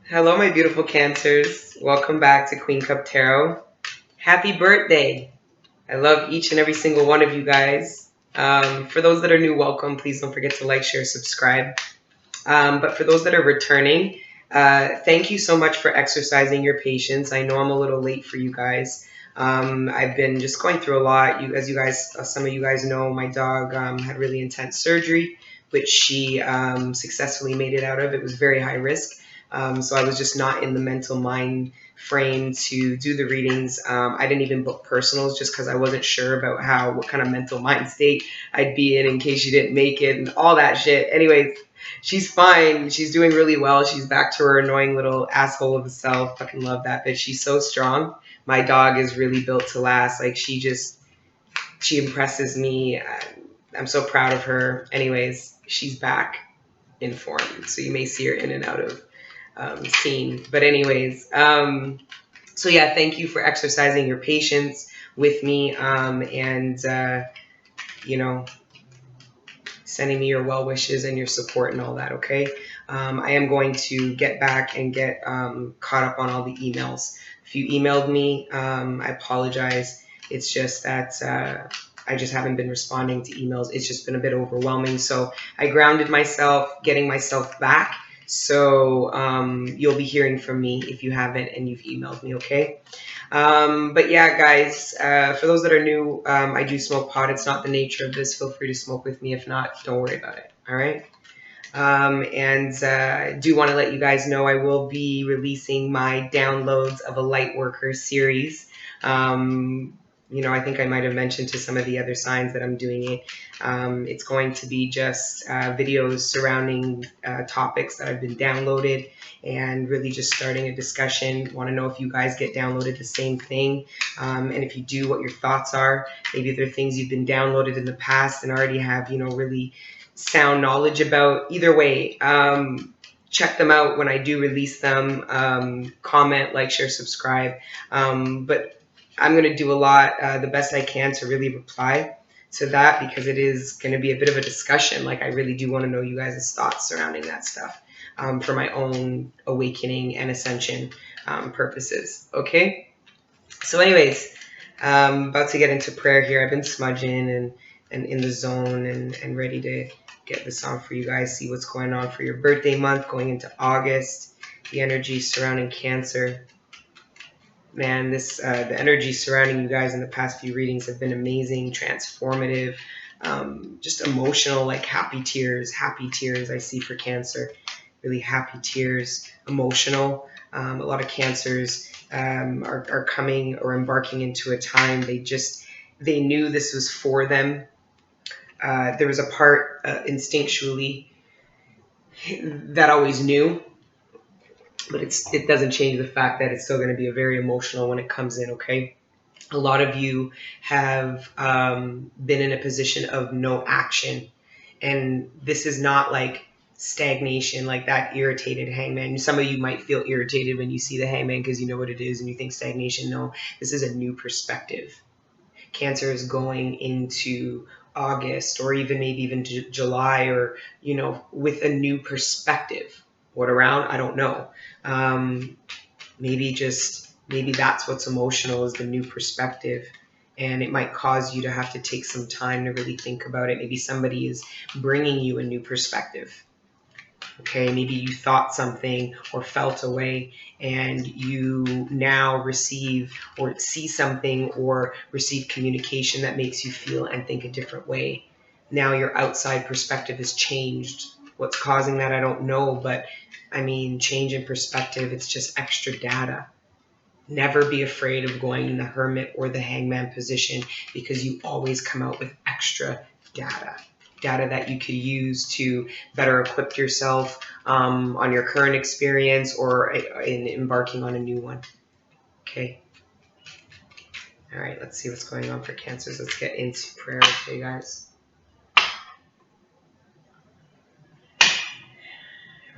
Hello, my beautiful Cancers. Welcome back to Queen Cup Tarot. Happy birthday. I love each and every single one of you guys. For those that are new, welcome. Please don't forget to like, share, subscribe. But for those that are returning, thank you so much for exercising your patience. I know I'm a little late for you guys. I've been just going through a lot. As you guys, some of you guys know, my dog had really intense surgery, which she successfully made it out of. It was very high risk. So I was just not in the mental mind frame to do the readings. I didn't even book personals just because I wasn't sure about what kind of mental mind state I'd be in case you didn't make it and all that shit. Anyways, she's fine. She's doing really well. She's back to her annoying little asshole of a self. Fucking love that bitch. She's so strong. My dog is really built to last. Like she impresses me. I'm so proud of her. Anyways, she's back in form. So you may see her in and out of scene. But anyways, so yeah, thank you for exercising your patience with me and sending me your well wishes and your support and all that. Okay, I am going to get back and get caught up on all the emails. If you emailed me, I apologize. It's just that I just haven't been responding to emails. It's just been a bit overwhelming. So I grounded myself, getting myself back. So you'll be hearing from me if you haven't and you've emailed me, okay? But yeah, guys, for those that are new, I do smoke pot. It's not the nature of this. Feel free to smoke with me. If not, don't worry about it, all right? I do want to let you guys know I will be releasing my downloads of a Lightworker series. I think I might have mentioned to some of the other signs that I'm doing it. It's going to be just videos surrounding topics that have been downloaded and really just starting a discussion. Want to know if you guys get downloaded the same thing, and if you do, what your thoughts are. Maybe there are things you've been downloaded in the past and already have, really sound knowledge about. Either way, check them out when I do release them. Comment, like, share, subscribe. But I'm going to do a lot, the best I can to really reply to that because it is going to be a bit of a discussion. Like, I really do want to know you guys' thoughts surrounding that stuff for my own awakening and ascension purposes. Okay? So anyways, about to get into prayer here. I've been smudging and in the zone and ready to get this on for you guys, see what's going on for your birthday month, going into August, the energy surrounding Cancer. Man, the energy surrounding you guys in the past few readings have been amazing, transformative, just emotional, like happy tears I see for Cancer. Really happy tears, emotional. A lot of Cancers are coming or embarking into a time they knew this was for them. There was a part instinctually that always knew, but it doesn't change the fact that it's still going to be a very emotional when it comes in, okay? A lot of you have been in a position of no action, and this is not like stagnation, like that irritated hangman. Some of you might feel irritated when you see the hangman because you know what it is and you think stagnation. No, this is a new perspective. Cancer is going into August or maybe even July or, with a new perspective. What around? I don't know. Maybe that's what's emotional is the new perspective. And it might cause you to have to take some time to really think about it. Maybe somebody is bringing you a new perspective. Okay, maybe you thought something or felt a way and you now receive or see something or receive communication that makes you feel and think a different way. Now your outside perspective has changed. What's causing that, I don't know, but change in perspective, it's just extra data. Never be afraid of going in the hermit or the hangman position because you always come out with extra data that you could use to better equip yourself on your current experience or in embarking on a new one. Okay. All right, let's see what's going on for Cancers. Let's get into prayer, okay, guys? All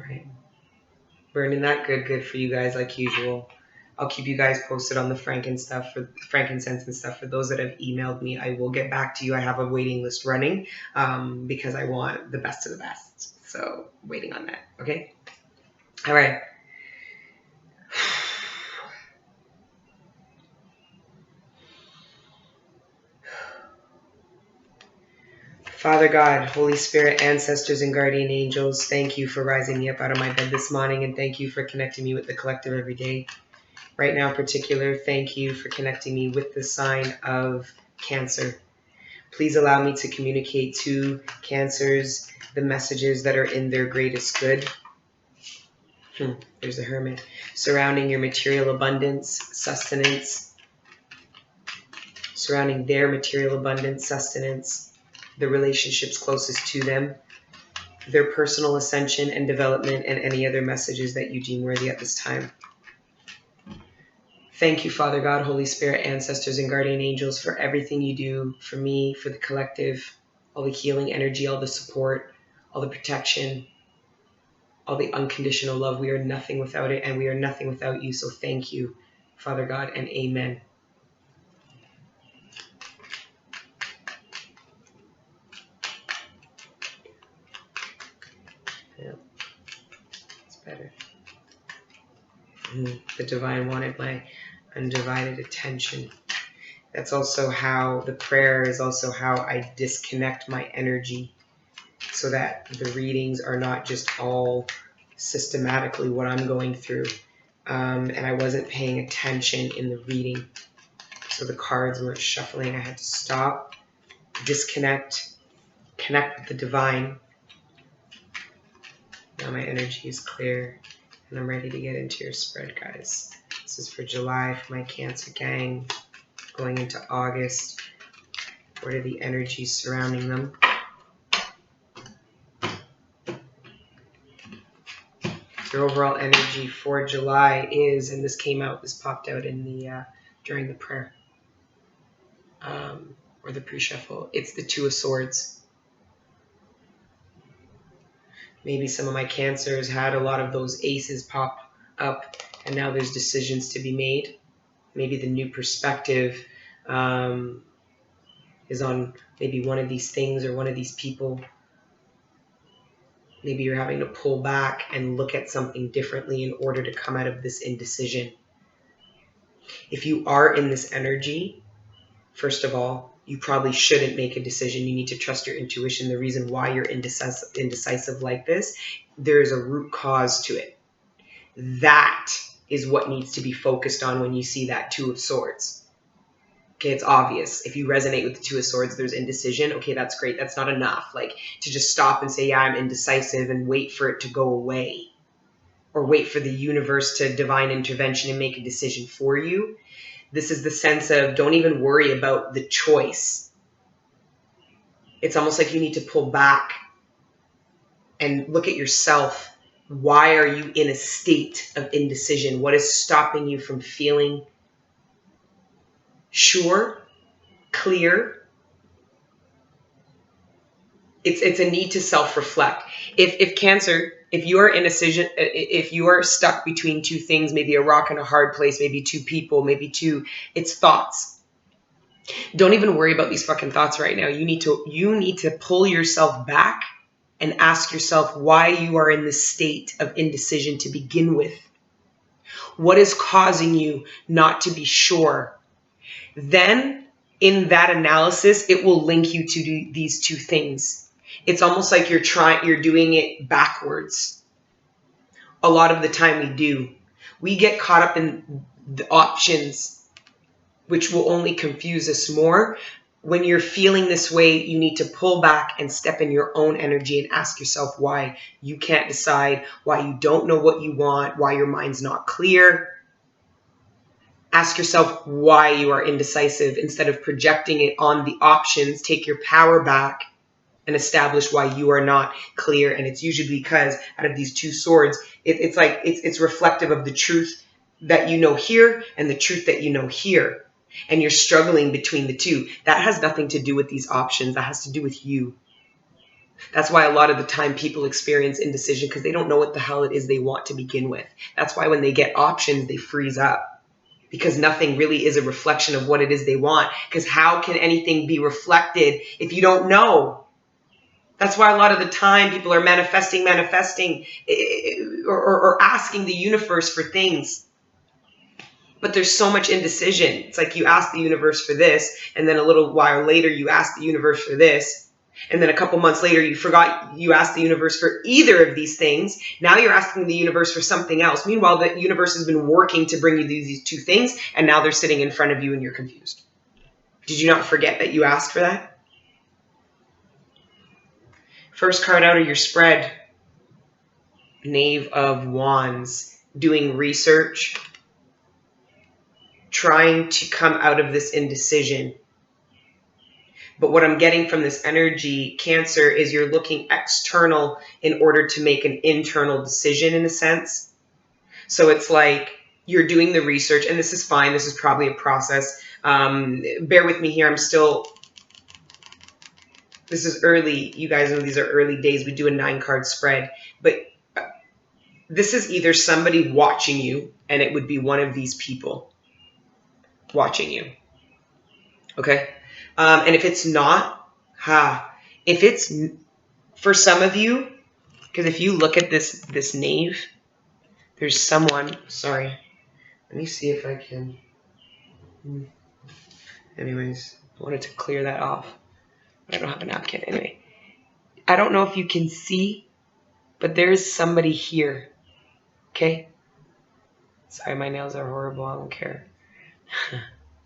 right. Burning that good for you guys like usual. I'll keep you guys posted on the frankincense and stuff. For those that have emailed me, I will get back to you. I have a waiting list running because I want the best of the best. So waiting on that. Okay. All right. Father God, Holy Spirit, ancestors, and guardian angels, thank you for rising me up out of my bed this morning, and thank you for connecting me with the collective every day. Right now in particular, thank you for connecting me with the sign of Cancer. Please allow me to communicate to Cancers the messages that are in their greatest good. There's the Hermit. Surrounding your material abundance, sustenance. Surrounding their material abundance, sustenance. The relationships closest to them. Their personal ascension and development, and any other messages that you deem worthy at this time. Thank you, Father God, Holy Spirit, ancestors, and guardian angels, for everything you do for me, for the collective, all the healing energy, all the support, all the protection, all the unconditional love. We are nothing without it, and we are nothing without you. So thank you, Father God, and amen. Yeah, it's better. The divine wanted my undivided attention. That's also how the prayer is also how I disconnect my energy, so that the readings are not just all systematically what I'm going through. And I wasn't paying attention in the reading. So the cards weren't shuffling. I had to stop, disconnect, connect with the divine. Now my energy is clear and I'm ready to get into your spread, guys. This is for July for my Cancer gang. Going into August. What are the energies surrounding them? Your overall energy for July is, and this popped out in the during the prayer or the pre-shuffle. It's the Two of Swords. Maybe some of my Cancers had a lot of those aces pop up, and now there's decisions to be made. Maybe the new perspective is on maybe one of these things or one of these people. Maybe you're having to pull back and look at something differently in order to come out of this indecision. If you are in this energy, first of all, you probably shouldn't make a decision. You need to trust your intuition. The reason why you're indecisive like this, there's a root cause to it. That is what needs to be focused on when you see that Two of Swords. Okay, it's obvious. If you resonate with the Two of Swords, there's indecision. Okay, that's great. That's not enough. Like to just stop and say, yeah, I'm indecisive and wait for it to go away. Or wait for the universe to divine intervention and make a decision for you. This is the sense of don't even worry about the choice. It's almost like you need to pull back and look at yourself. Why are you in a state of indecision? What is stopping you from feeling sure, clear? It's a need to self-reflect. If Cancer, if you are indecision, if you are stuck between two things, maybe a rock and a hard place, maybe two people, it's thoughts. Don't even worry about these fucking thoughts right now. You need to pull yourself back and ask yourself why you are in this state of indecision to begin with. What is causing you not to be sure? Then in that analysis, it will link you to these two things. It's almost like you're doing it backwards. A lot of the time we do. We get caught up in the options, which will only confuse us more. When you're feeling this way, you need to pull back and step in your own energy and ask yourself why you can't decide, why you don't know what you want, why your mind's not clear. Ask yourself why you are indecisive instead of projecting it on the options. Take your power back and establish why you are not clear. And it's usually because out of these Two Swords, it's reflective of the truth that you know here and the truth that you know here. And you're struggling between the two. That has nothing to do with these options. That has to do with you. That's why a lot of the time people experience indecision, because they don't know what the hell it is they want to begin with. That's why when they get options, they freeze up. Because nothing really is a reflection of what it is they want. Because how can anything be reflected if you don't know? That's why a lot of the time people are manifesting or asking the universe for things. But there's so much indecision. It's like you ask the universe for this, and then a little while later you ask the universe for this. And then a couple months later, you forgot you asked the universe for either of these things. Now you're asking the universe for something else. Meanwhile, the universe has been working to bring you these two things, and now they're sitting in front of you and you're confused. Did you not forget that you asked for that? First card out of your spread, Knave of Wands, doing research, trying to come out of this indecision. But what I'm getting from this energy, Cancer, is you're looking external in order to make an internal decision, in a sense. So it's like you're doing the research, and this is fine. This is probably a process. Bear with me here. This is early. You guys know these are early days. We do a 9-card spread. But this is either somebody watching you, and it would be one of these people watching you. Okay? And if it's not, if it's, for some of you, because if you look at this knave, there's someone, sorry, let me see if I can, anyways, I wanted to clear that off. I don't have a napkin. Anyway, I don't know if you can see, but there is somebody here, okay? Sorry, my nails are horrible, I don't care.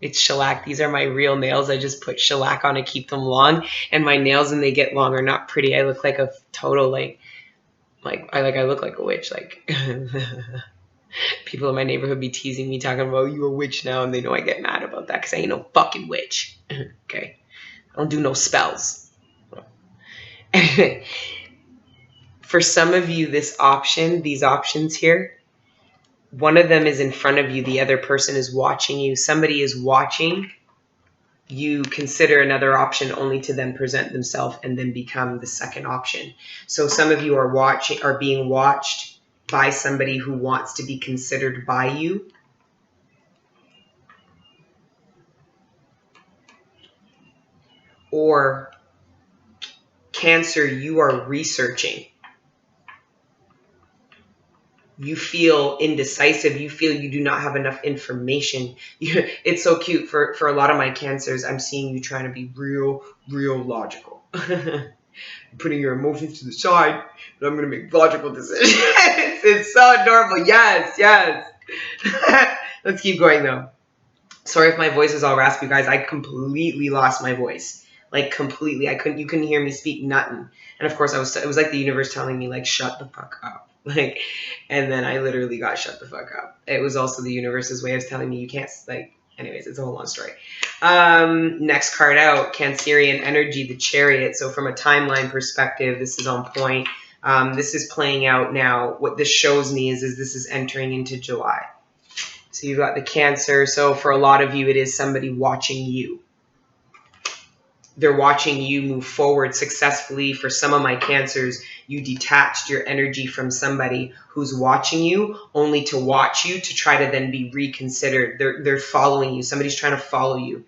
It's shellac. These are my real nails. I just put shellac on to keep them long. And my nails, when they get long, are not pretty. I look like a total, I look like a witch. Like, people in my neighborhood be teasing me, talking about, oh, you a witch now. And they know I get mad about that because I ain't no fucking witch. Okay? I don't do no spells. For some of you, these options here, one of them is in front of you. The other person is watching you. Somebody is watching. You consider another option only to then present themselves and then become the second option. So some of you are being watched by somebody who wants to be considered by you. Or Cancer, you are researching. You feel indecisive. You feel you do not have enough information. It's so cute. For a lot of my Cancers, I'm seeing you trying to be real logical. Putting your emotions to the side, but I'm going to make logical decisions. It's so adorable. Yes. Let's keep going, though. Sorry if my voice is all raspy, guys. I completely lost my voice. Like, completely. You couldn't hear me speak nothing. And, of course, it was like the universe telling me, like, shut the fuck up. Like, and then I literally got shut the fuck up. It was also the universe's way of telling me you can't, like, anyways, it's a whole long story. Next card out, Cancerian energy, the chariot. So from a timeline perspective, this is on point. This is playing out now. What this shows me is this is entering into July. So you've got the Cancer. So for a lot of you, it is somebody watching you. They're watching you move forward successfully. For some of my Cancers, you detached your energy from somebody who's watching you only to watch you to try to then be reconsidered. They're following you. Somebody's trying to follow you.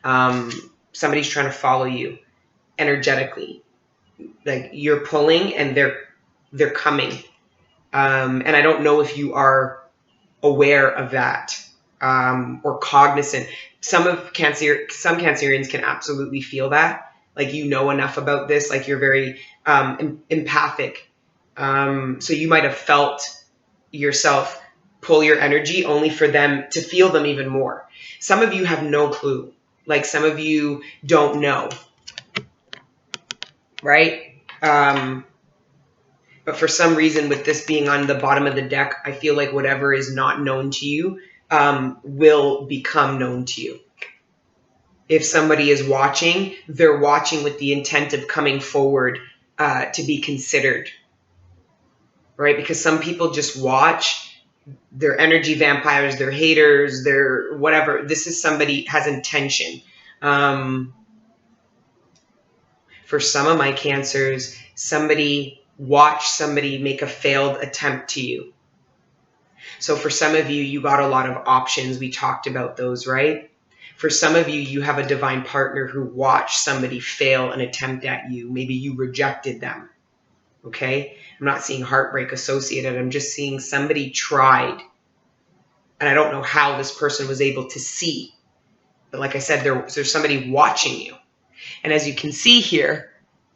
Somebody's trying to follow you energetically. Like, you're pulling and they're coming. And I don't know if you are aware of that or cognizant. Some Cancerians can absolutely feel that. Like, you know enough about this. Like, you're very empathic. So you might have felt yourself pull your energy only for them to feel them even more. Some of you have no clue. Like, some of you don't know. Right? But for some reason, with this being on the bottom of the deck, I feel like whatever is not known to you will become known to you. If somebody is watching, they're watching with the intent of coming forward to be considered, right? Because some people just watch. They're energy vampires, they're haters, they're whatever. This is somebody has intention. For some of my Cancers, somebody watched somebody make a failed attempt to you. So for some of you, you got a lot of options. We talked about those, right? For some of you, you have a divine partner who watched somebody fail an attempt at you. Maybe you rejected them, okay? I'm not seeing heartbreak associated. I'm just seeing somebody tried. And I don't know how this person was able to see. But like I said, there's somebody watching you. And as you can see here,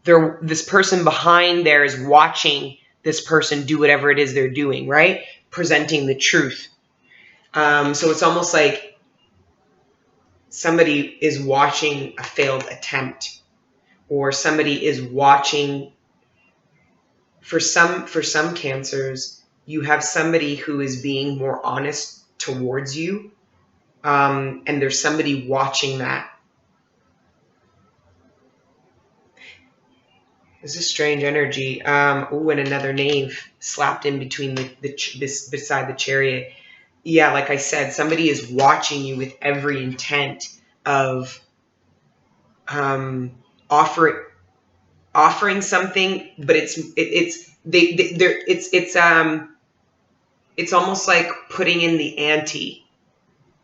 this person behind there is watching this person do whatever it is they're doing, right? Presenting the truth. So it's almost like somebody is watching a failed attempt, or somebody is watching. For some cancers, you have somebody who is being more honest towards you, and there's somebody watching that. This is strange energy. And another knave slapped in between beside the chariot. Yeah, like I said, somebody is watching you with every intent of offering something, but it's almost like putting in the ante.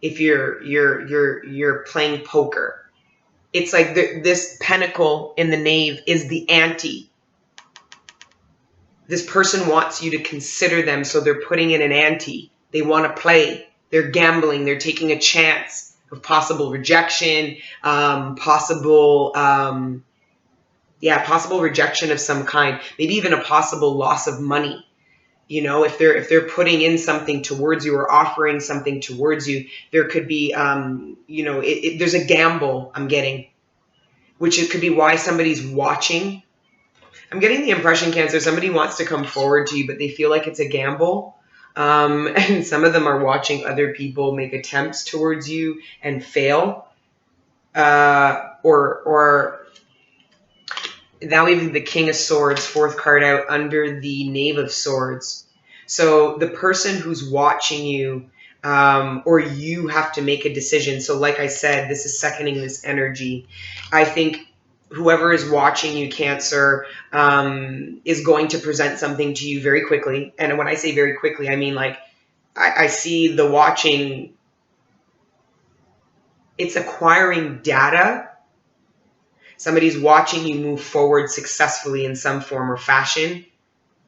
If you're playing poker, it's like this pentacle in the knave is the ante. This person wants you to consider them, so they're putting in an ante. They want to play. They're gambling. They're taking a chance of possible rejection, possible rejection of some kind, maybe even a possible loss of money. You know, if they're putting in something towards you or offering something towards you, there could be, there's a gamble I'm getting, which it could be why somebody's watching. I'm getting the impression, Cancer, somebody wants to come forward to you, but they feel like it's a gamble. And some of them are watching other people make attempts towards you and fail. Or now we have the King of Swords, fourth card out, under the Knave of Swords. So the person who's watching you, or you have to make a decision. So like I said, this is seconding this energy. I think whoever is watching you, Cancer, is going to present something to you very quickly. And when I say very quickly, I mean like I see the watching. It's acquiring data. Somebody's watching you move forward successfully in some form or fashion,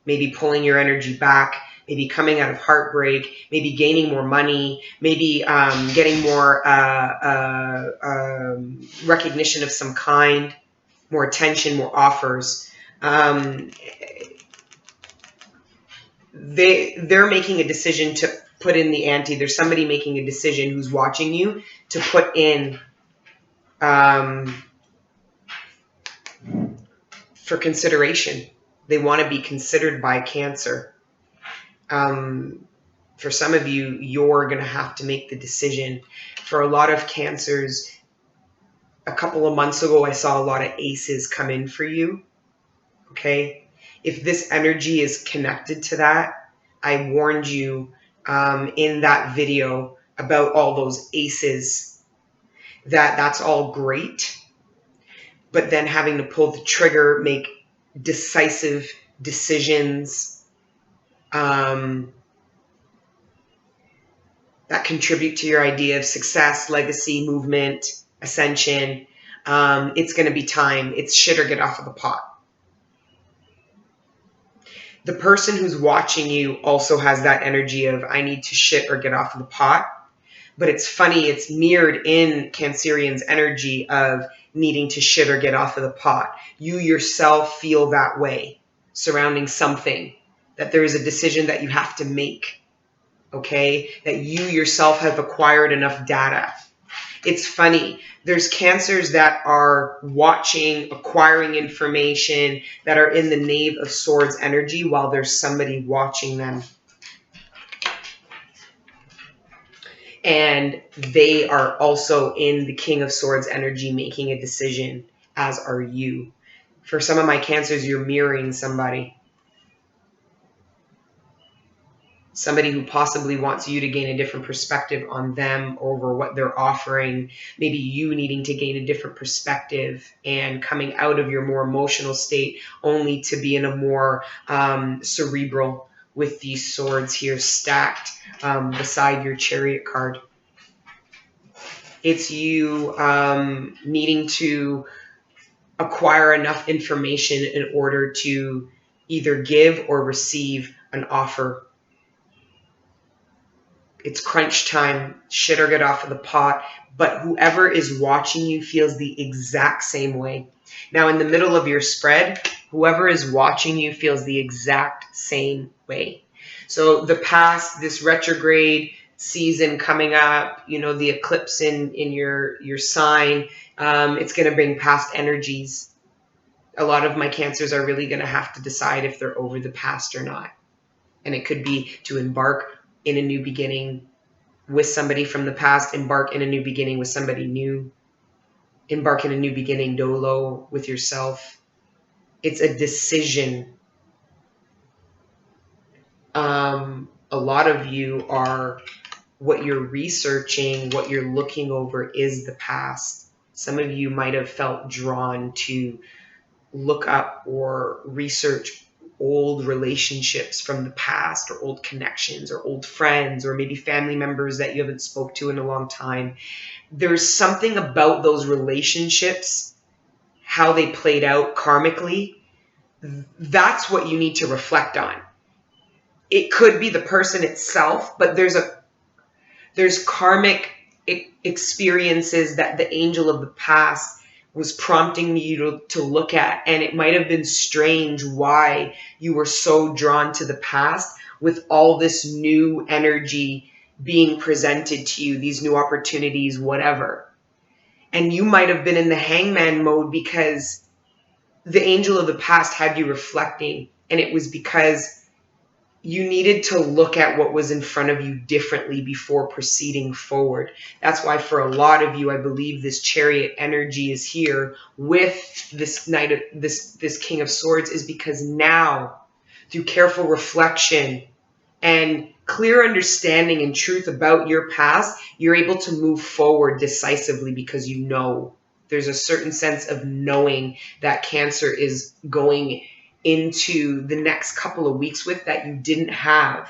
maybe pulling your energy back, maybe coming out of heartbreak, maybe gaining more money, maybe getting more recognition of some kind, more attention, more offers. They're making a decision to put in the ante. There's somebody making a decision who's watching you to put in for consideration. They want to be considered by Cancer. For some of you, you're going to have to make the decision. For a lot of Cancers, a couple of months ago, I saw a lot of aces come in for you. Okay? If this energy is connected to that, I warned you in that video about all those aces, that's all great. But then having to pull the trigger, make decisive decisions that contribute to your idea of success, legacy, movement, ascension, it's going to be time. It's shit or get off of the pot. The person who's watching you also has that energy of, I need to shit or get off of the pot. But it's funny, it's mirrored in Cancerian's energy of needing to shit or get off of the pot. You yourself feel that way surrounding something, that there is a decision that you have to make, okay? That you yourself have acquired enough data. It's funny. There's Cancers that are watching, acquiring information, that are in the Knave of Swords energy while there's somebody watching them. And they are also in the King of Swords energy making a decision, as are you. For some of my Cancers, you're mirroring somebody. Somebody who possibly wants you to gain a different perspective on them over what they're offering. Maybe you needing to gain a different perspective and coming out of your more emotional state only to be in a more cerebral, with these swords here stacked beside your chariot card. It's you needing to acquire enough information in order to either give or receive an offer. It's crunch time, shit or get off of the pot, but whoever is watching you feels the exact same way. Now, in the middle of your spread, whoever is watching you feels the exact same way. So the past, this retrograde season coming up, you know, the eclipse in your sign, it's going to bring past energies. A lot of my Cancers are really going to have to decide if they're over the past or not. And it could be to embark in a new beginning with somebody from the past, embark in a new beginning with somebody new, embark in a new beginning dolo with yourself. It's a decision. A lot of you are, what you're researching, what you're looking over is the past. Some of you might have felt drawn to look up or research old relationships from the past, or old connections, or old friends, or maybe family members that you haven't spoke to in a long time. There's something about those relationships, how they played out karmically. That's what you need to reflect on. It could be the person itself, but there's karmic experiences that the angel of the past was prompting you to look at. And it might have been strange why you were so drawn to the past with all this new energy being presented to you, these new opportunities, whatever. And you might have been in the hangman mode because the angel of the past had you reflecting. And it was because you needed to look at what was in front of you differently before proceeding forward. That's why for a lot of you, I believe this chariot energy is here with this knight of this King of Swords, is because now, through careful reflection and clear understanding and truth about your past, you're able to move forward decisively because you know. There's a certain sense of knowing that Cancer is going into the next couple of weeks with that you didn't have.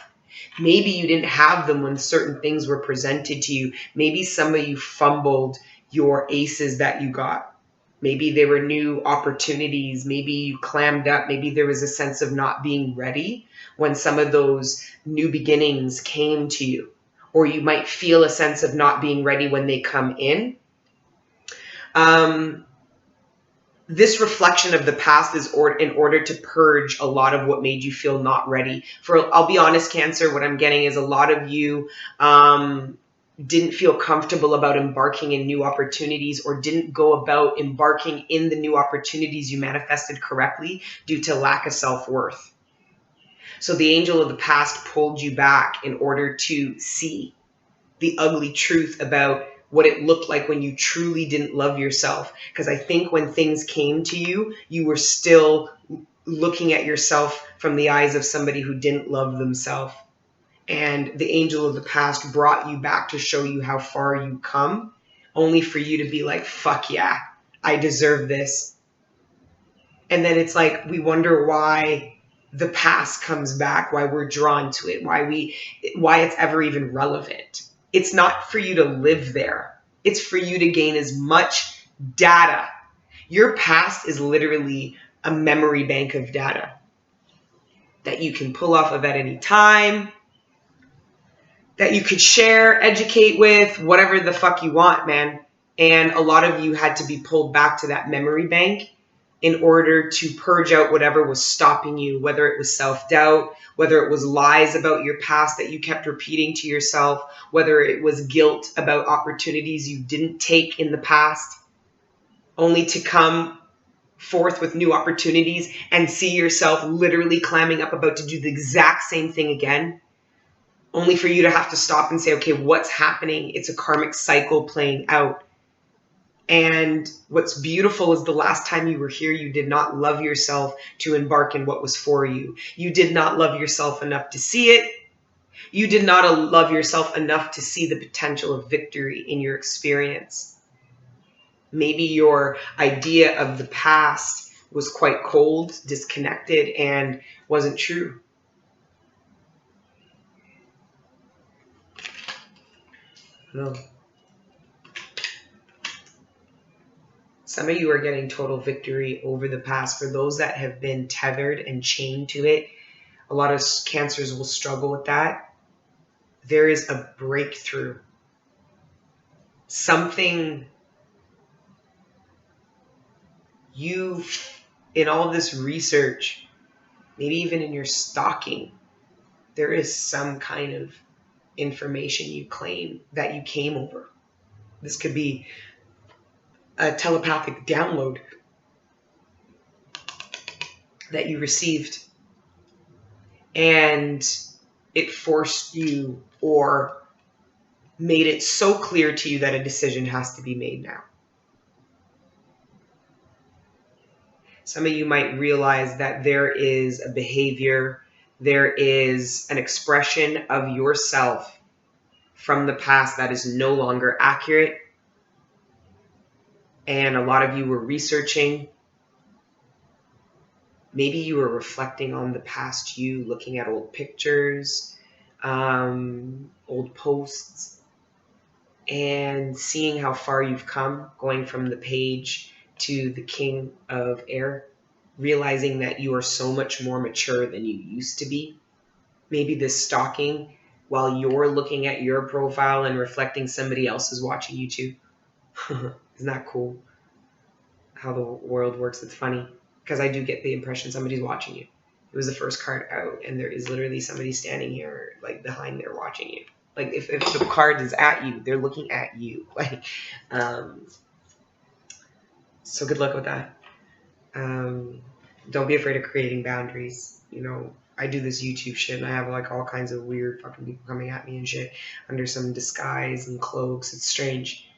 Maybe you didn't have them when certain things were presented to you. Maybe some of you fumbled your aces that you got. Maybe they were new opportunities. Maybe you clammed up. Maybe there was a sense of not being ready when some of those new beginnings came to you. Or you might feel a sense of not being ready when they come in. This reflection of the past is in order to purge a lot of what made you feel not ready. I'll be honest, Cancer, what I'm getting is a lot of you didn't feel comfortable about embarking in new opportunities, or didn't go about embarking in the new opportunities you manifested correctly due to lack of self-worth. So the angel of the past pulled you back in order to see the ugly truth about what it looked like when you truly didn't love yourself. Because I think when things came to you, you were still looking at yourself from the eyes of somebody who didn't love themselves. And the angel of the past brought you back to show you how far you come, only for you to be like, fuck yeah, I deserve this. And then it's like, we wonder why the past comes back, why we're drawn to it, why it's ever even relevant. It's not for you to live there. It's for you to gain as much data. Your past is literally a memory bank of data that you can pull off of at any time, that you could share, educate with, whatever the fuck you want, man. And a lot of you had to be pulled back to that memory bank in order to purge out whatever was stopping you, whether it was self-doubt, whether it was lies about your past that you kept repeating to yourself, whether it was guilt about opportunities you didn't take in the past, only to come forth with new opportunities and see yourself literally clamming up about to do the exact same thing again, only for you to have to stop and say, okay, what's happening? It's a karmic cycle playing out. And what's beautiful is the last time you were here, you did not love yourself to embark in what was for you. You did not love yourself enough to see it. You did not love yourself enough to see the potential of victory in your experience. Maybe your idea of the past was quite cold, disconnected, and wasn't true. No. Some of you are getting total victory over the past. For those that have been tethered and chained to it, a lot of Cancers will struggle with that. There is a breakthrough. Something you, in all of this research, maybe even in your stalking, there is some kind of information you claim that you came over. This could be a telepathic download that you received, and it forced you or made it so clear to you that a decision has to be made now. Some of you might realize that there is a behavior, there is an expression of yourself from the past that is no longer accurate. And a lot of you were researching. Maybe you were reflecting on the past you, looking at old pictures, old posts, and seeing how far you've come, going from the page to the king of air, realizing that you are so much more mature than you used to be. Maybe this stalking, while you're looking at your profile and reflecting, somebody else is watching you too. Isn't that cool how the world works? It's funny because I do get the impression somebody's watching you. It was the first card out, and there is literally somebody standing here, like behind there, watching you. Like if the card is at you, they're looking at you. Like, so good luck with that. Don't be afraid of creating boundaries. You know, I do this YouTube shit, and I have like all kinds of weird fucking people coming at me and shit under some disguise and cloaks. It's strange.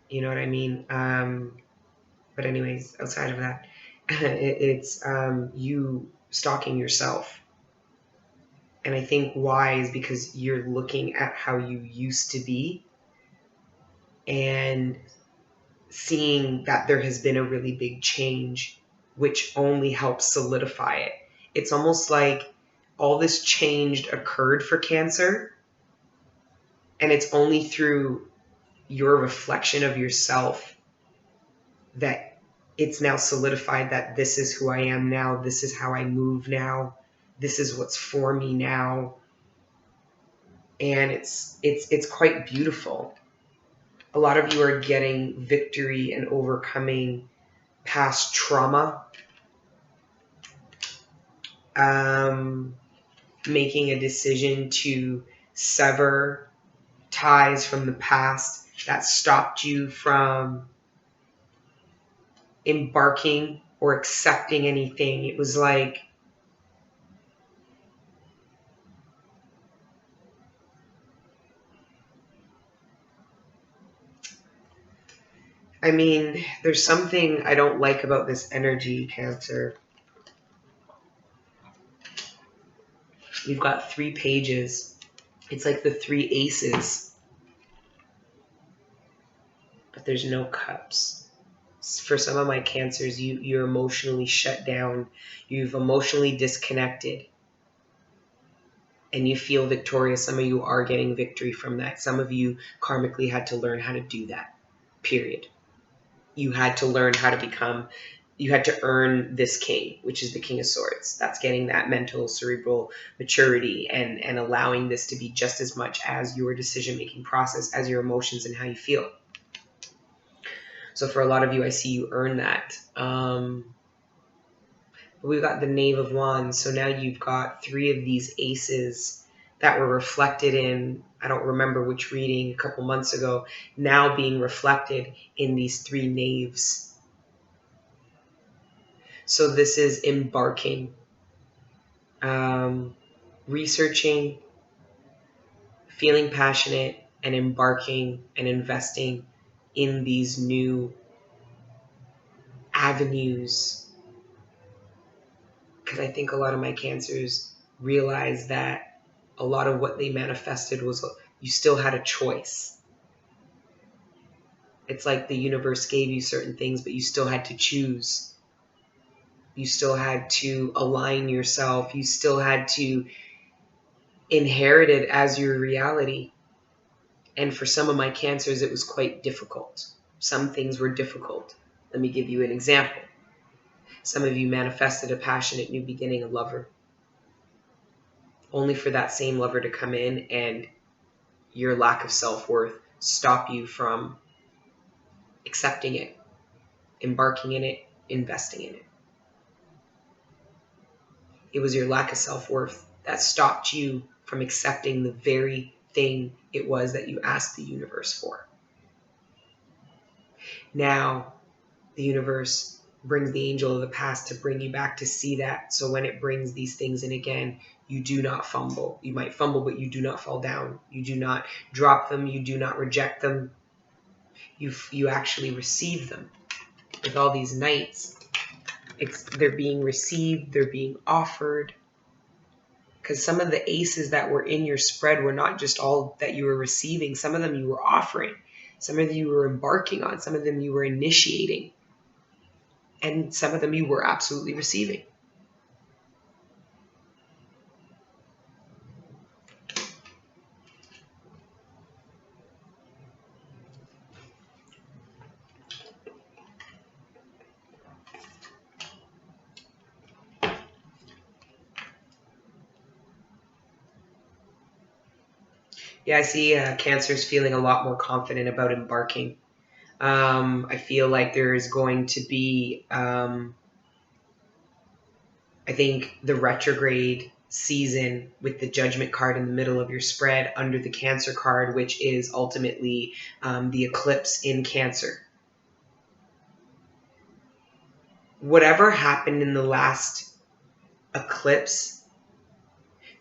You know what I mean? But anyways, outside of that, it's you stalking yourself. And I think why is because you're looking at how you used to be and seeing that there has been a really big change, which only helps solidify it. It's almost like all this change occurred for Cancer, and it's only through your reflection of yourself that it's now solidified that this is who I am now, this is how I move now, this is what's for me now. And it's quite beautiful. A lot of you are getting victory and overcoming past trauma, making a decision to sever ties from the past that stopped you from embarking or accepting anything. It was like, I mean, there's something I don't like about this energy, Cancer. We've got 3 pages. It's like the 3 aces. But there's no cups. For some of my Cancers, you're emotionally shut down. You've emotionally disconnected. And you feel victorious. Some of you are getting victory from that. Some of you karmically had to learn how to do that. Period. You had to learn how to become, you had to earn this king, which is the King of Swords. That's getting that mental, cerebral maturity and allowing this to be just as much as your decision-making process as your emotions and how you feel. So for a lot of you, I see you earn that. We've got the Knave of Wands. So now you've got 3 of these aces that were reflected in, I don't remember which reading, a couple months ago, now being reflected in these 3 knaves. So this is embarking, researching, feeling passionate, and embarking and investing in these new avenues. Because I think a lot of my Cancers realize that a lot of what they manifested was you still had a choice. It's like the universe gave you certain things, but you still had to choose. You still had to align yourself. You still had to inherit it as your reality. And for some of my Cancers, it was quite difficult. Some things were difficult. Let me give you an example. Some of you manifested a passionate new beginning, a lover, only for that same lover to come in and your lack of self-worth stop you from accepting it, embarking in it, investing in it. It was your lack of self-worth that stopped you from accepting the very thing it was that you asked the universe for. Now, the universe brings the angel of the past to bring you back to see that. So when it brings these things in again, you do not fumble. You might fumble, but you do not fall down. You do not drop them. You do not reject them. You actually receive them. With all these knights, they're being received, they're being offered. Because some of the aces that were in your spread were not just all that you were receiving. Some of them you were offering. Some of them you were embarking on. Some of them you were initiating. And some of them you were absolutely receiving. Yeah, I see Cancer's feeling a lot more confident about embarking. I feel like there is going to be, I think, the retrograde season with the Judgment card in the middle of your spread under the Cancer card, which is ultimately the eclipse in Cancer. Whatever happened in the last eclipse,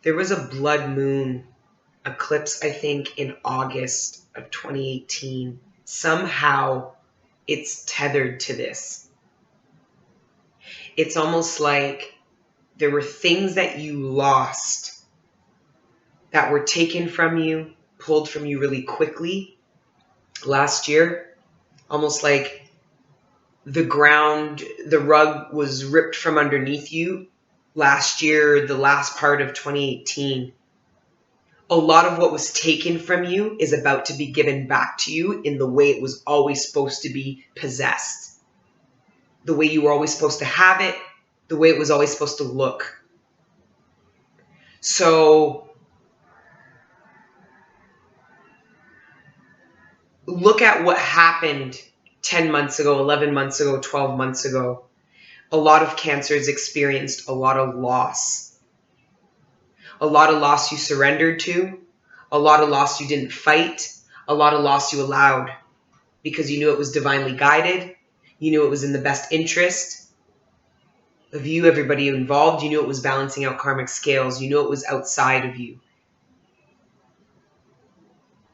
there was a blood moon eclipse, I think, in August of 2018. Somehow it's tethered to this. It's almost like there were things that you lost that were taken from you, pulled from you really quickly last year. Almost like the rug was ripped from underneath you last year, the last part of 2018. A lot of what was taken from you is about to be given back to you in the way it was always supposed to be possessed. The way you were always supposed to have it, the way it was always supposed to look. So look at what happened 10 months ago, 11 months ago, 12 months ago. A lot of Cancers experienced a lot of loss. A lot of loss you surrendered to, a lot of loss you didn't fight, a lot of loss you allowed because you knew it was divinely guided, you knew it was in the best interest of you, everybody involved, you knew it was balancing out karmic scales, you knew it was outside of you.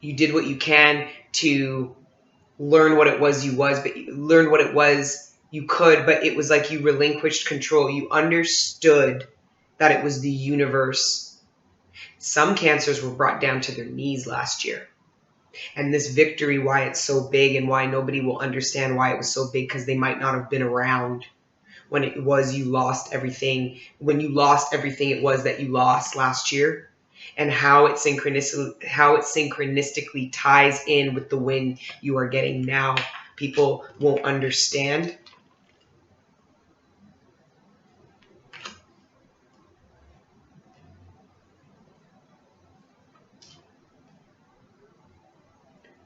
You did what you can to learn what it was you was, but you learned what it was you could, but it was like you relinquished control. You understood that it was the universe. Some Cancers were brought down to their knees last year. And this victory, why it's so big and why nobody will understand why it was so big, because they might not have been around when it was you lost everything. When you lost everything it was that you lost last year, and how it synchronistically ties in with the win you are getting now. People won't understand.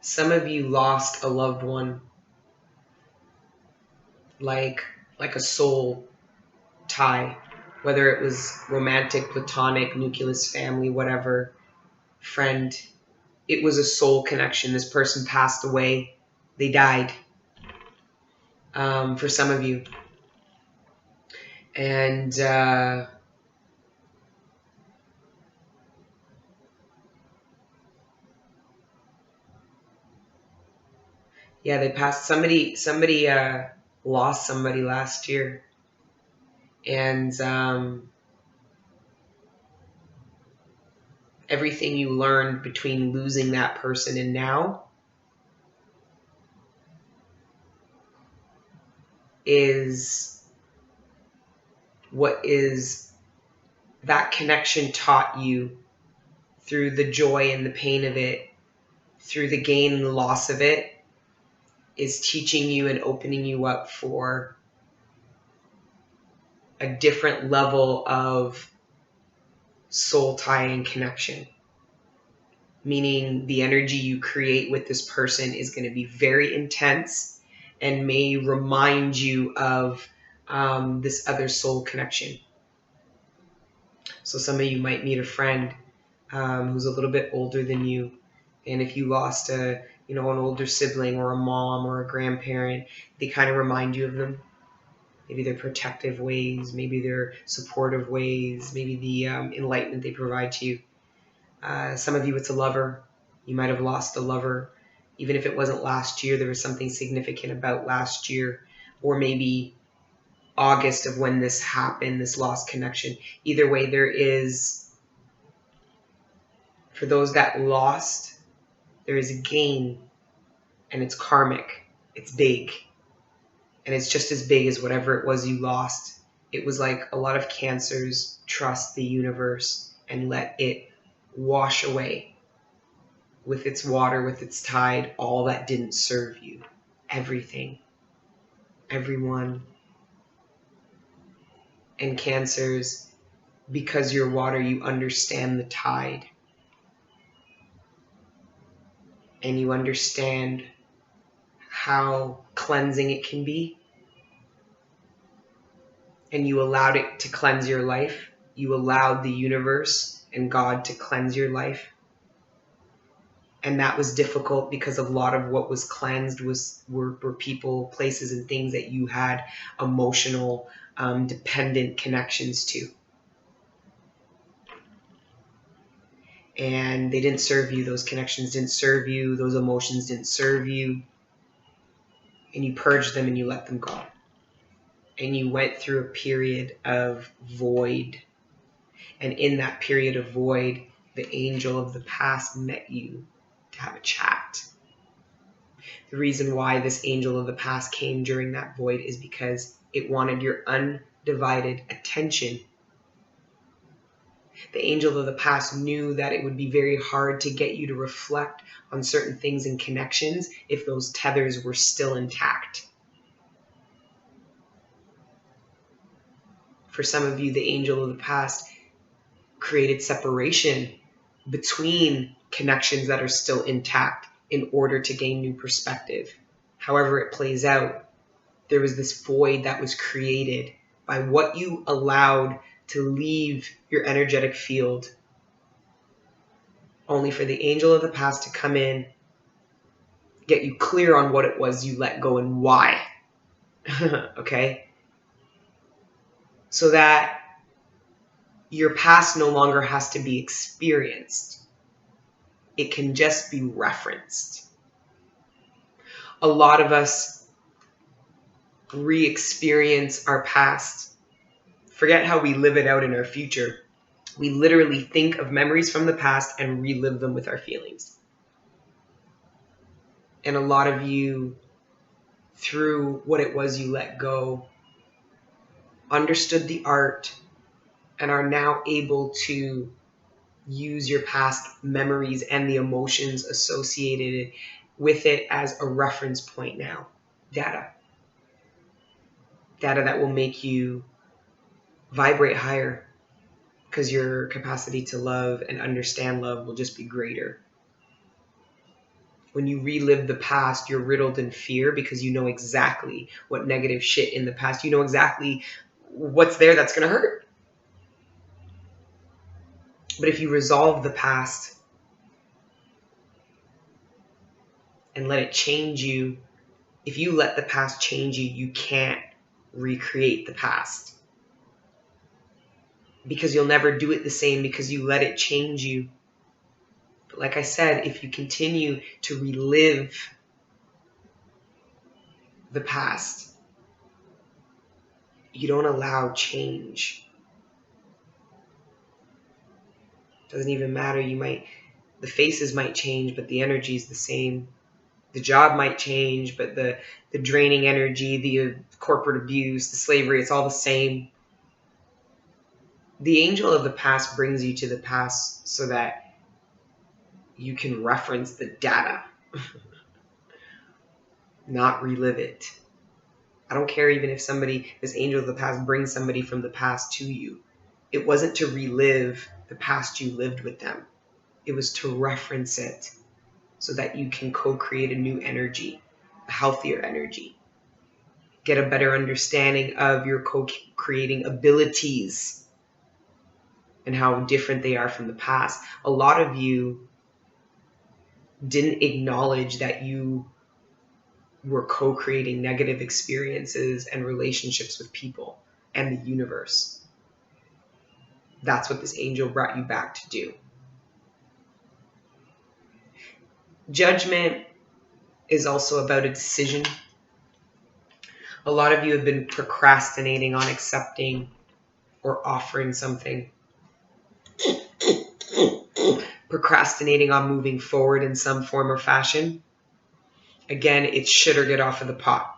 Some of you lost a loved one, like a soul tie, whether it was romantic, platonic, nucleus family, whatever, friend. It was a soul connection. This person passed away. They died. For some of you. And yeah, they passed. Somebody lost somebody last year. And everything you learned between losing that person and now is what is that connection taught you through the joy and the pain of it, through the gain and the loss of it, is teaching you and opening you up for a different level of soul tie and connection. Meaning the energy you create with this person is going to be very intense and may remind you of this other soul connection. So some of you might meet a friend who's a little bit older than you, and if you lost an older sibling or a mom or a grandparent, they kind of remind you of them. Maybe their protective ways, maybe their supportive ways, maybe the enlightenment they provide to you. Some of you, it's a lover. You might have lost a lover. Even if it wasn't last year, there was something significant about last year, or maybe August of when this happened, this lost connection. Either way, there is, for those that lost, there is a gain, and it's karmic. It's big. And it's just as big as whatever it was you lost. It was like a lot of cancers trust the universe and let it wash away with its water, with its tide, all that didn't serve you. Everything. Everyone. And cancers, because you're water, you understand the tide. And you understand how cleansing it can be. And you allowed it to cleanse your life. You allowed the universe and God to cleanse your life. And that was difficult because a lot of what was cleansed were people, places, and things that you had emotional, dependent connections to. And they didn't serve you. Those connections didn't serve you. Those emotions didn't serve you. And you purged them and you let them go. And you went through a period of void. And in that period of void, the angel of the past met you to have a chat. The reason why this angel of the past came during that void is because it wanted your undivided attention. The angel of the past knew that it would be very hard to get you to reflect on certain things and connections if those tethers were still intact. For some of you, the angel of the past created separation between connections that are still intact in order to gain new perspective. However it plays out, there was this void that was created by what you allowed to leave your energetic field, only for the angel of the past to come in, get you clear on what it was you let go and why. Okay? So that your past no longer has to be experienced. It can just be referenced. A lot of us re-experience our past. Forget how we live it out in our future. We literally think of memories from the past and relive them with our feelings. And a lot of you, through what it was you let go, understood the art and are now able to use your past memories and the emotions associated with it as a reference point now. Data that will make you vibrate higher, because your capacity to love and understand love will just be greater. When you relive the past, you're riddled in fear because you know exactly what negative shit in the past. You know exactly what's there that's going to hurt. But if you resolve the past and let it change you, if you let the past change you, you can't recreate the past. Because you'll never do it the same because you let it change you. But like I said, if you continue to relive the past, you don't allow change. Doesn't even matter. The faces might change, but the energy is the same. The job might change, but the draining energy, the corporate abuse, the slavery, it's all the same. The angel of the past brings you to the past so that you can reference the data, not relive it. I don't care even if this angel of the past brings somebody from the past to you. It wasn't to relive the past you lived with them. It was to reference it so that you can co-create a new energy, a healthier energy. get a better understanding of your co-creating abilities and how different they are from the past. A lot of you didn't acknowledge that you were co-creating negative experiences and relationships with people and the universe. That's what this angel brought you back to do. Judgment is also about a decision. A lot of you have been procrastinating on accepting or offering something. Procrastinating on moving forward in some form or fashion. Again, it's shit or get off of the pot.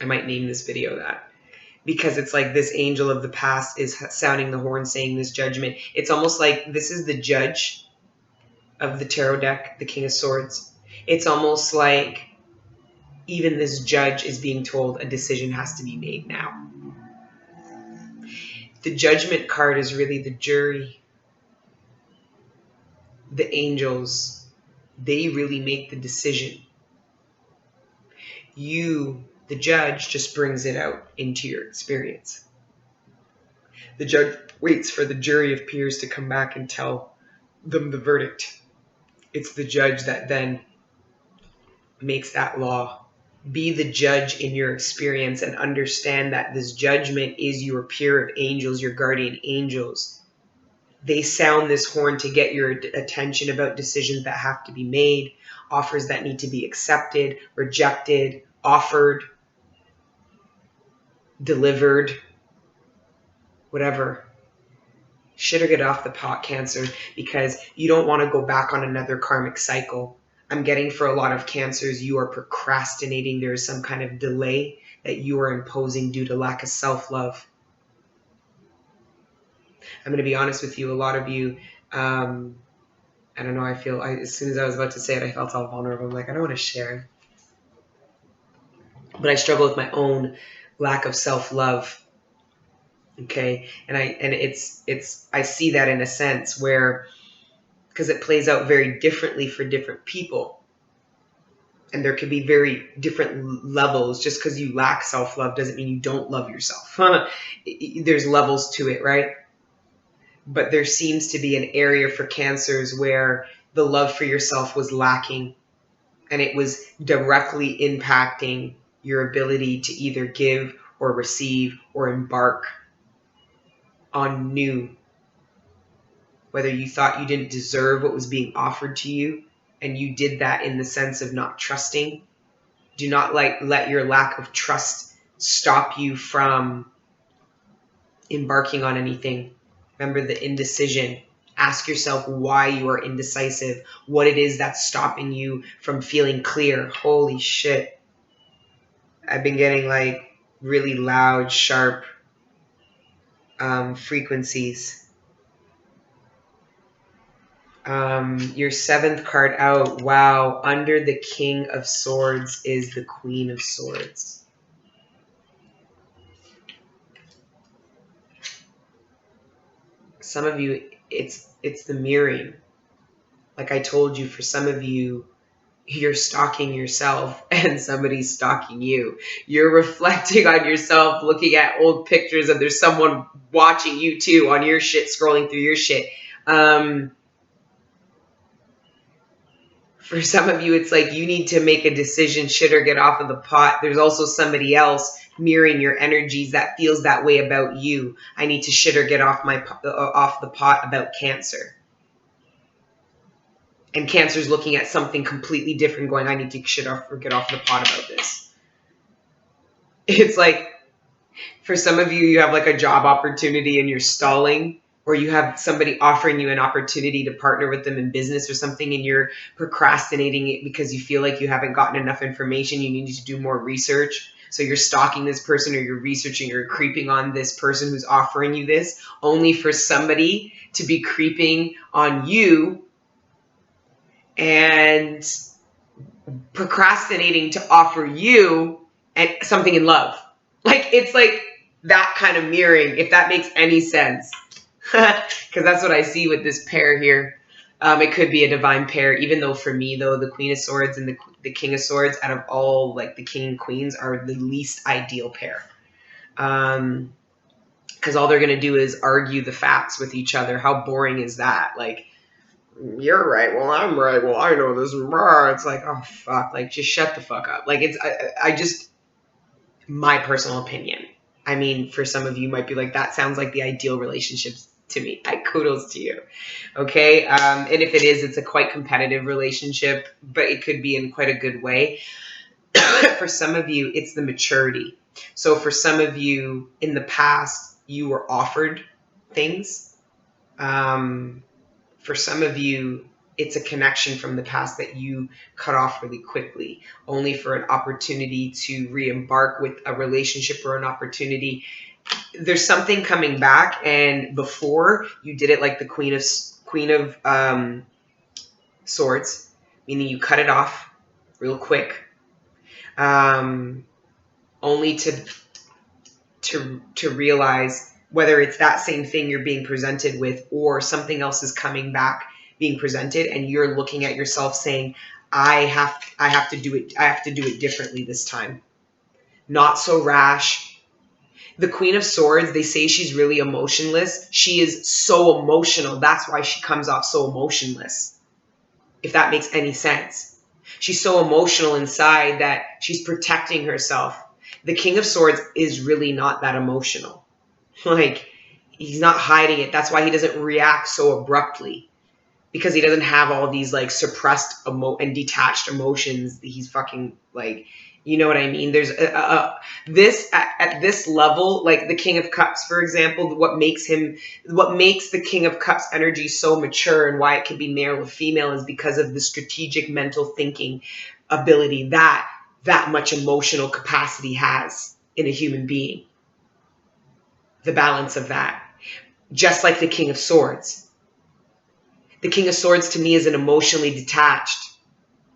I might name this video that. Because it's like this angel of the past is sounding the horn, saying this judgment. It's almost like this is the judge of the tarot deck, the King of Swords. It's almost like even this judge is being told a decision has to be made now. The judgment card is really the jury. The angels, they really make the decision. You, the judge, just brings it out into your experience. The judge waits for the jury of peers to come back and tell them the verdict. It's the judge that then makes that law. Be the judge in your experience and understand that this judgment is your peer of angels, your guardian angels. They sound this horn to get your attention about decisions that have to be made, offers that need to be accepted, rejected, offered, delivered, whatever. Shit or get off the pot, Cancer, because you don't want to go back on another karmic cycle. I'm getting for a lot of Cancers, you are procrastinating. There is some kind of delay that you are imposing due to lack of self-love. I'm going to be honest with you. A lot of you, I don't know, as soon as I was about to say it, I felt all vulnerable. I'm like, I don't want to share. But I struggle with my own lack of self-love. Okay. And I see that in a sense where, because it plays out very differently for different people. And there could be very different levels. Just because you lack self-love doesn't mean you don't love yourself. There's levels to it, right? But there seems to be an area for Cancers where the love for yourself was lacking. And it was directly impacting your ability to either give or receive or embark on new. Whether you thought you didn't deserve what was being offered to you, and you did that in the sense of not trusting. Do not let your lack of trust stop you from embarking on anything. Remember the indecision. Ask yourself why you are indecisive, what it is that's stopping you from feeling clear. Holy shit. I've been getting like really loud, sharp frequencies. Your seventh card out. Wow. Under the King of Swords is the Queen of Swords. Some of you, it's the mirroring. Like I told you, for some of you, you're stalking yourself and somebody's stalking you. You're reflecting on yourself, looking at old pictures, and there's someone watching you too on your shit, scrolling through your shit. For some of you, it's like you need to make a decision, shit or get off of the pot. There's also somebody else mirroring your energies that feels that way about you. I need to shit or get off the pot about Cancer. And Cancer's looking at something completely different, going, I need to shit off or get off the pot about this. It's like, for some of you, you have like a job opportunity and you're stalling, or you have somebody offering you an opportunity to partner with them in business or something, and you're procrastinating it because you feel like you haven't gotten enough information. You need to do more research. So you're stalking this person, or you're researching, or creeping on this person who's offering you this, only for somebody to be creeping on you and procrastinating to offer you and something in love. Like, it's like that kind of mirroring, if that makes any sense. Because that's what I see with this pair here. It could be a divine pair, even though for me, though, the Queen of Swords and the King of Swords, out of all, like, the King and Queens, are the least ideal pair. Because all they're going to do is argue the facts with each other. How boring is that? Like, you're right, well, I'm right, well, I know this. It's like, oh, fuck. Like, just shut the fuck up. Like, I just, my personal opinion. I mean, for some of you might be like, that sounds like the ideal relationships to me. Kudos to you. Okay. And if it is, it's a quite competitive relationship, but it could be in quite a good way. For some of you, it's the maturity. So for some of you in the past, you were offered things. For some of you, it's a connection from the past that you cut off really quickly, only for an opportunity to re-embark with a relationship or an opportunity. There's something coming back, and before you did it like the Queen of Swords, meaning you cut it off real quick, only to realize whether it's that same thing you're being presented with or something else is coming back being presented, and you're looking at yourself saying, I have to do it differently this time. Not so rash. The Queen of Swords, they say she's really emotionless. She is so emotional. That's why she comes off so emotionless. If that makes any sense. She's so emotional inside that she's protecting herself. The King of Swords is really not that emotional. Like, he's not hiding it. That's why he doesn't react so abruptly. Because he doesn't have all these, like, suppressed and detached emotions. He's fucking, like, you know what I mean? There's this at this level, like the King of Cups, for example, what makes the King of Cups energy so mature and why it can be male or female is because of the strategic mental thinking ability that much emotional capacity has in a human being. The balance of that. Just like the King of Swords. The King of Swords to me is an emotionally detached.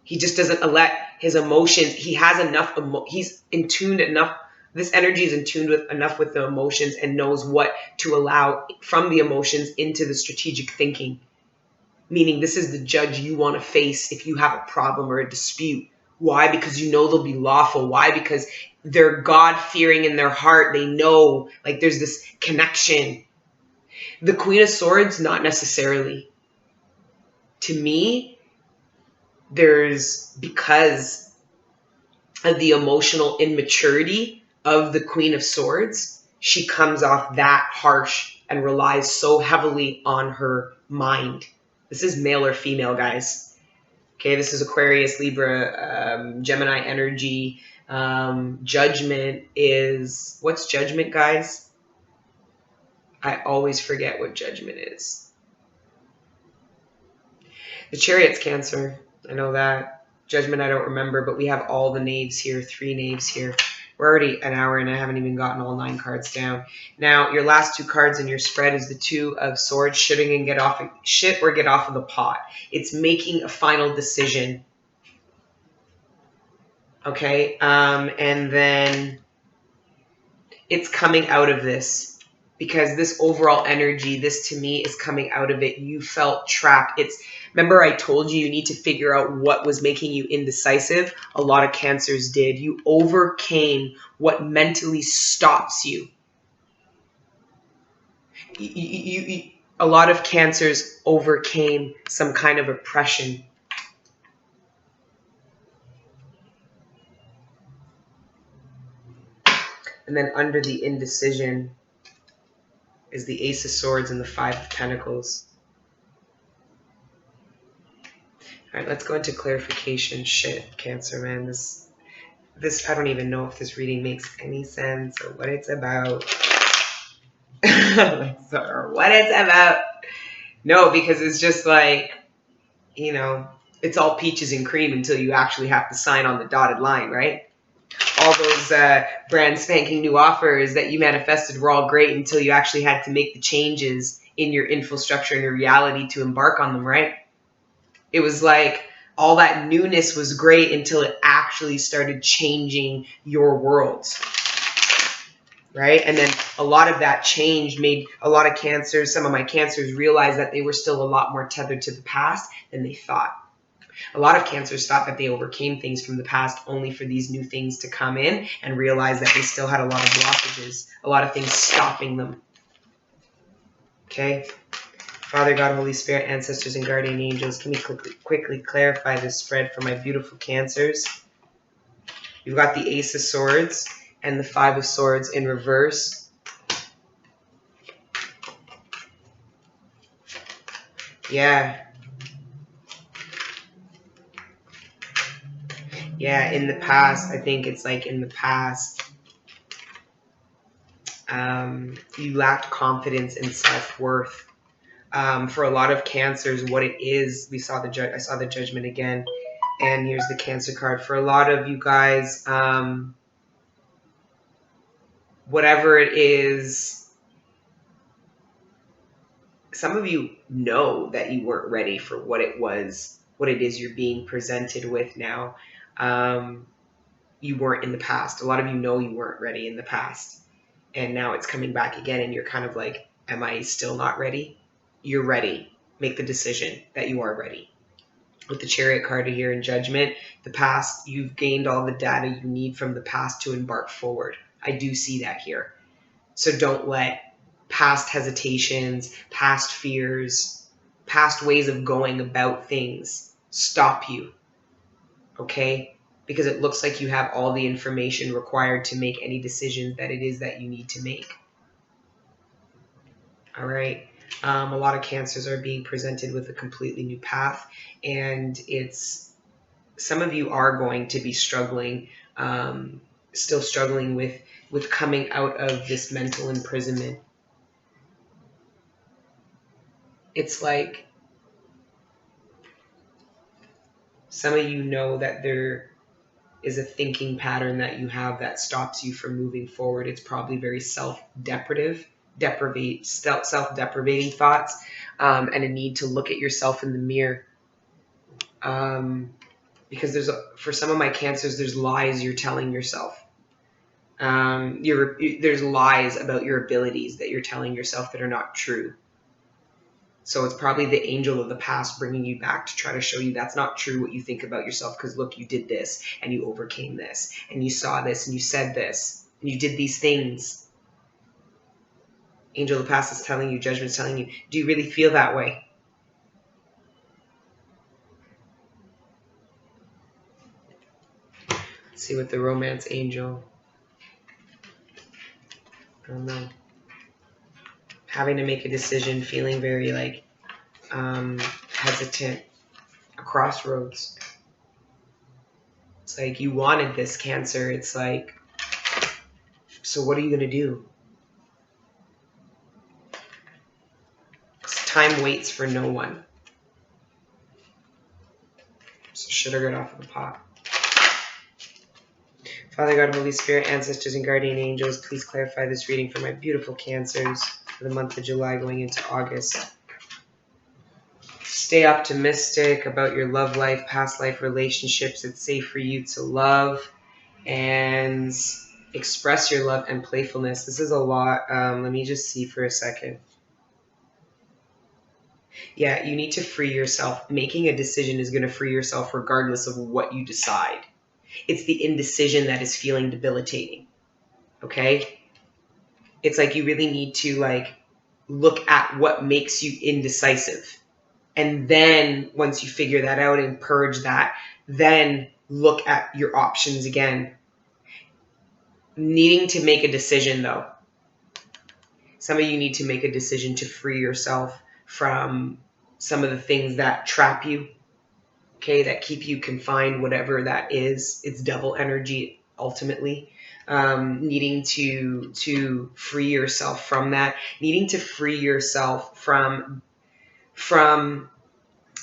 He just doesn't let his emotions, he has enough, he's in tune enough, this energy is in tune with enough with the emotions and knows what to allow from the emotions into the strategic thinking. Meaning this is the judge you want to face if you have a problem or a dispute. Why? Because you know they'll be lawful. Why? Because they're God-fearing in their heart. They know, like, there's this connection. The Queen of Swords, not necessarily. To me, because of the emotional immaturity of the Queen of Swords, she comes off that harsh and relies so heavily on her mind. This is male or female, guys. Okay, this is Aquarius, Libra, Gemini energy. Judgment is, what's judgment, guys? I always forget what judgment is. The Chariot's Cancer. I know that. Judgment, I don't remember, but we have all the knaves here, 3 knaves here. We're already an hour and I haven't even gotten all 9 cards down. Now, your last 2 cards in your spread is the 2 of Swords, shit or get off of the pot. It's making a final decision. Okay, and then it's coming out of this. Because this overall energy, this to me is coming out of it. You felt trapped. Remember I told you need to figure out what was making you indecisive? A lot of Cancers did. You overcame what mentally stops you. A lot of Cancers overcame some kind of oppression. And then under the indecision is the Ace of Swords and the 5 of Pentacles. All right, let's go into clarification. Shit, Cancer, man. This I don't even know if this reading makes any sense or what it's about. Or what it's about. No, because it's just like, you know, it's all peaches and cream until you actually have to sign on the dotted line, right? All those brand spanking new offers that you manifested were all great until you actually had to make the changes in your infrastructure and your reality to embark on them, right? It was like all that newness was great until it actually started changing your world. right? And then a lot of that change made a lot of cancers, some of my cancers, realize that they were still a lot more tethered to the past than they thought. A lot of cancers thought that they overcame things from the past only for these new things to come in and realize that they still had a lot of blockages, a lot of things stopping them. Okay? Father God, Holy Spirit, ancestors, and guardian angels, can you quickly clarify this spread for my beautiful cancers? You've got the Ace of Swords and the Five of Swords in reverse. Yeah. Yeah, in the past, I think it's like in the past, you lacked confidence and self-worth. For a lot of cancers, what it is, I saw the Judgment again, and here's the Cancer card. For a lot of you guys, whatever it is, some of you know that you weren't ready for what it is you're being presented with now. You weren't in the past. A lot of you know you weren't ready in the past. And now it's coming back again, and you're kind of like, am I still not ready? You're ready. Make the decision that you are ready. With the Chariot card here in Judgment, the past, you've gained all the data you need from the past to embark forward. I do see that here. So don't let past hesitations, past fears, past ways of going about things stop you. Okay? Because it looks like you have all the information required to make any decisions that it is that you need to make. All right. A lot of cancers are being presented with a completely new path, and some of you are going to be struggling, still struggling with coming out of this mental imprisonment. It's like some of you know that there is a thinking pattern that you have that stops you from moving forward. It's probably very self-deprecating thoughts, and a need to look at yourself in the mirror. Because for some of my cancers, there's lies you're telling yourself. There's lies about your abilities that you're telling yourself that are not true. So it's probably the angel of the past bringing you back to try to show you that's not true what you think about yourself, because look, you did this and you overcame this and you saw this and you said this and you did these things. Angel of the past is telling you, Judgment is telling you, do you really feel that way? Let's see what the Romance angel. I don't know. Having to make a decision, feeling very like hesitant, a crossroads. It's like you wanted this, Cancer. It's like, so what are you going to do? Time waits for no one. So sugar get off of the pot. Father God, Holy Spirit, ancestors, and guardian angels, please clarify this reading for my beautiful Cancers for the month of July going into August. Stay optimistic about your love life, past life relationships. It's safe for you to love and express your love and playfulness. This is a lot. Let me just see for a second. Yeah, you need to free yourself. Making a decision is going to free yourself regardless of what you decide. It's the indecision that is feeling debilitating. Okay? It's like you really need to look at what makes you indecisive. And then once you figure that out and purge that, then look at your options again. Needing to make a decision though. Some of you need to make a decision to free yourself from some of the things that trap you, okay, that keep you confined, whatever that is. It's devil energy ultimately. Needing to free yourself from that. Needing to free yourself from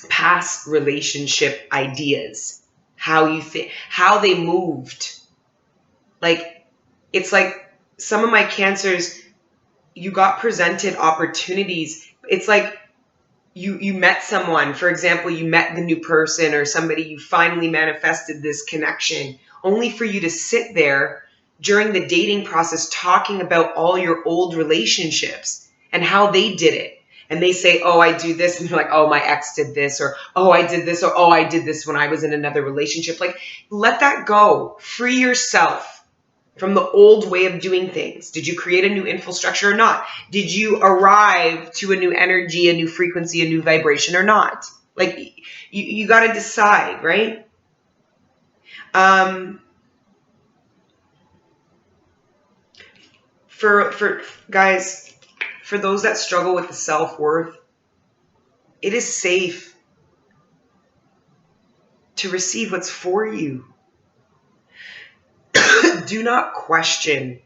past relationship ideas. How you think, how they moved. Like, it's like some of my Cancers, you got presented opportunities. It's like you met someone, for example, you met the new person or somebody, you finally manifested this connection, only for you to sit there during the dating process talking about all your old relationships and how they did it. And they say, oh, I do this. And you're like, oh, my ex did this. Or, oh, I did this. Or, oh, I did this when I was in another relationship. Like, let that go. Free yourself from the old way of doing things. Did you create a new infrastructure or not? Did you arrive to a new energy, a new frequency, a new vibration or not? Like, you got to decide, right? For guys, for those that struggle with the self-worth, it is safe to receive what's for you. Do not question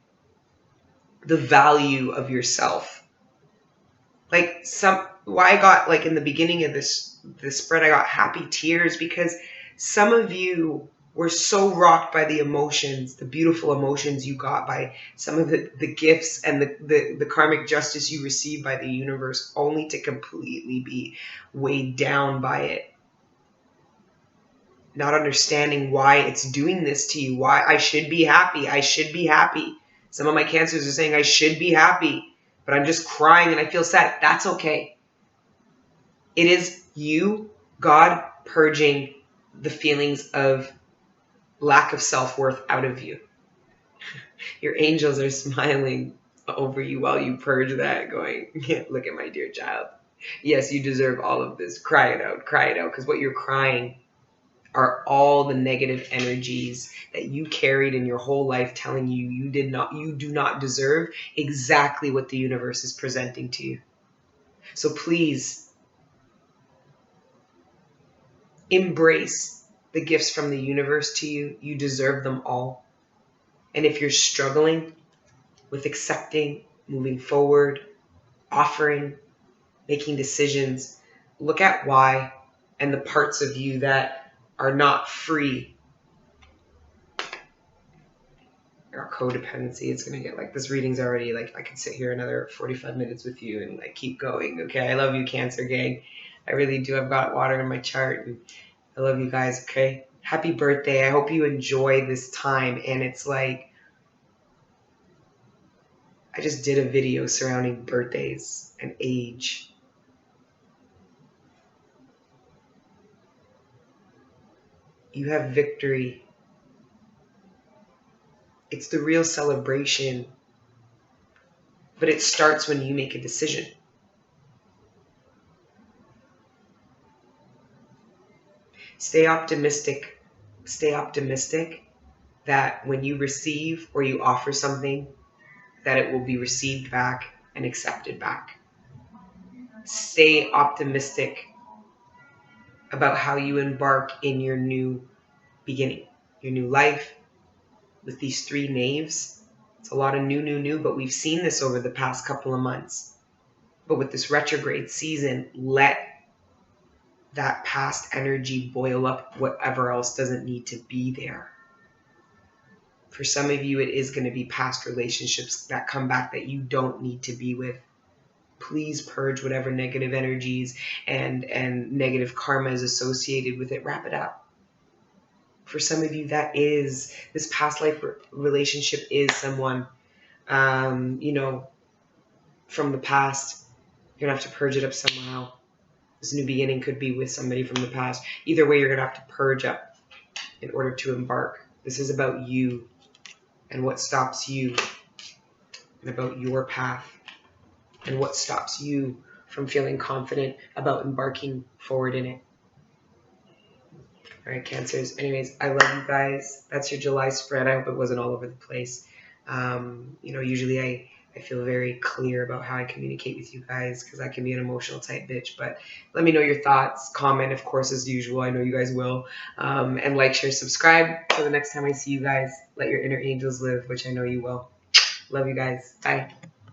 the value of yourself. Like why I got, like, in the beginning of this spread, I got happy tears because some of you were so rocked by the emotions, the beautiful emotions you got by some of the gifts and the karmic justice you received by the universe, only to completely be weighed down by it. Not understanding why it's doing this to you, why I should be happy. I should be happy. Some of my cancers are saying I should be happy, but I'm just crying and I feel sad. That's okay. It is you, God, purging the feelings of lack of self-worth out of you. Your angels are smiling over you while you purge that, going, look at my dear child. Yes, you deserve all of this. Cry it out, because what you're crying are all the negative energies that you carried in your whole life, telling you you do not deserve exactly what the universe is presenting to you. So please embrace the gifts from the universe to you. You deserve them all. And if you're struggling with accepting, moving forward, offering, making decisions, look at why and the parts of you that are not free. Our codependency, it's going to get, like, this reading's already, like, I could sit here another 45 minutes with you and, like, keep going. Okay, I love you, Cancer gang. I really do. I've got water in my chart, and I love you guys. Okay, happy birthday. I hope you enjoy this time. And it's like, I just did a video surrounding birthdays and age. You have victory. It's the real celebration. But it starts when you make a decision. Stay optimistic. Stay optimistic that when you receive or you offer something, that it will be received back and accepted back. Stay optimistic about how you embark in your new beginning, your new life with these 3 knaves. It's a lot of new, but we've seen this over the past couple of months. But with this retrograde season, let that past energy boil up whatever else doesn't need to be there. For some of you, it is going to be past relationships that come back that you don't need to be with. Please purge whatever negative energies and negative karma is associated with it. Wrap it up. For some of you, that is, this past life relationship is someone, from the past. You're going to have to purge it up somehow. This new beginning could be with somebody from the past. Either way, you're going to have to purge up in order to embark. This is about you and what stops you, and about your path and what stops you from feeling confident about embarking forward in it. All right, Cancers. Anyways, I love you guys. That's your July spread. I hope it wasn't all over the place. Usually I feel very clear about how I communicate with you guys because I can be an emotional type bitch. But let me know your thoughts. Comment, of course, as usual. I know you guys will. And like, share, subscribe. So the next time I see you guys, let your inner angels live, which I know you will. Love you guys. Bye.